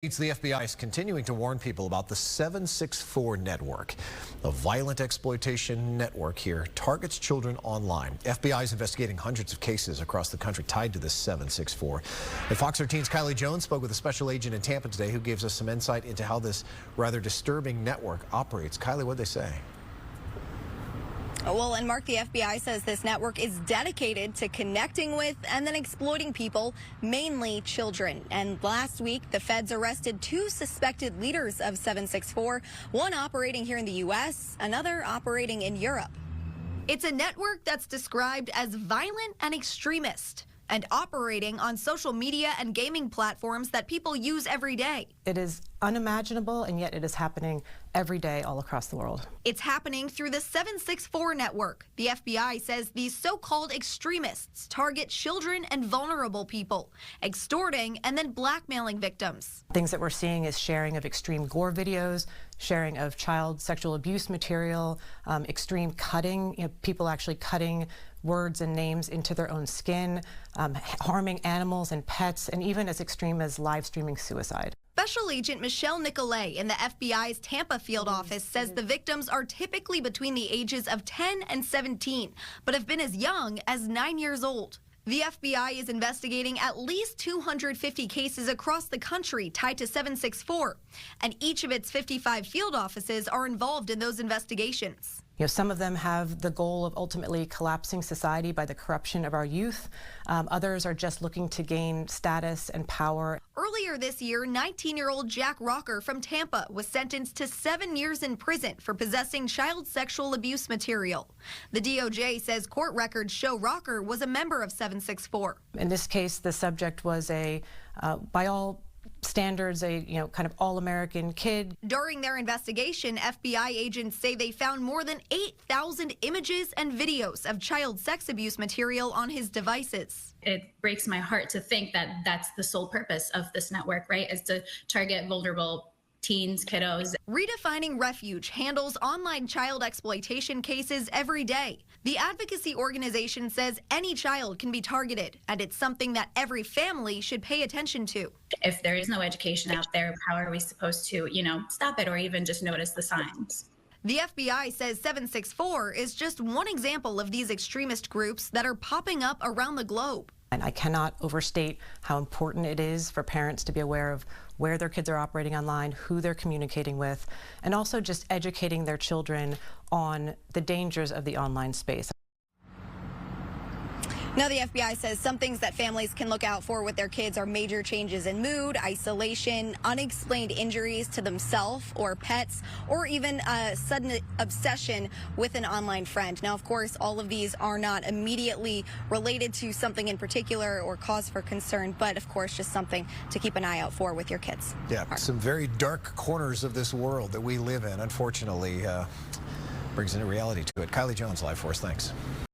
The FBI is continuing to warn people about the 764 network. A violent exploitation network here targets children online. FBI is investigating hundreds of cases across the country tied to this 764. And Fox 13's Kylie Jones spoke with a special agent in Tampa today who gives us some insight into how this rather disturbing network operates. Kylie, what'd they say? Well, and Mark, the FBI says this network is dedicated to connecting with and then exploiting people, mainly children. And last week, the feds arrested two suspected leaders of 764, one operating here in the U.S., another operating in Europe. It's a network that's described as violent and extremist and operating on social media and gaming platforms that people use every day. It is unimaginable, and yet it is happening every day all across the world. It's happening through the 764 network. The FBI says these so-called extremists target children and vulnerable people, extorting and then blackmailing victims. Things that we're seeing is sharing of extreme gore videos, sharing of child sexual abuse material, extreme cutting, people actually cutting words and names into their own skin, harming animals and pets, and even as extreme as live streaming suicide. Special Agent Michelle Nicolay in the FBI's Tampa field office says the victims are typically between the ages of 10 and 17, but have been as young as 9 years old. The FBI is investigating at least 250 cases across the country tied to 764, and each of its 55 field offices are involved in those investigations. Some of them have the goal of ultimately collapsing society by the corruption of our youth. Others are just looking to gain status and power. Earlier this year, 19-year-old Jack Rocker from Tampa was sentenced to 7 years in prison for possessing child sexual abuse material. The DOJ says court records show Rocker was a member of 764. In this case, the subject was by all standards, a kind of all-American kid. During their investigation, FBI agents say they found more than 8,000 images and videos of child sex abuse material on his devices. It breaks my heart to think that that's the sole purpose of this network, right, is to target vulnerable teens, kiddos. Redefining Refuge handles online child exploitation cases every day. The advocacy organization says any child can be targeted, and it's something that every family should pay attention to. If there is no education out there, how are we supposed to, stop it or even just notice the signs? The FBI says 764 is just one example of these extremist groups that are popping up around the globe. And I cannot overstate how important it is for parents to be aware of where their kids are operating online, who they're communicating with, and also just educating their children on the dangers of the online space. Now, the FBI says some things that families can look out for with their kids are major changes in mood, isolation, unexplained injuries to themselves or pets, or even a sudden obsession with an online friend. Now, of course, all of these are not immediately related to something in particular or cause for concern, but of course, just something to keep an eye out for with your kids. Yeah, some very dark corners of this world that we live in, unfortunately, brings into reality to it. Kylie Jones, live for us. Thanks.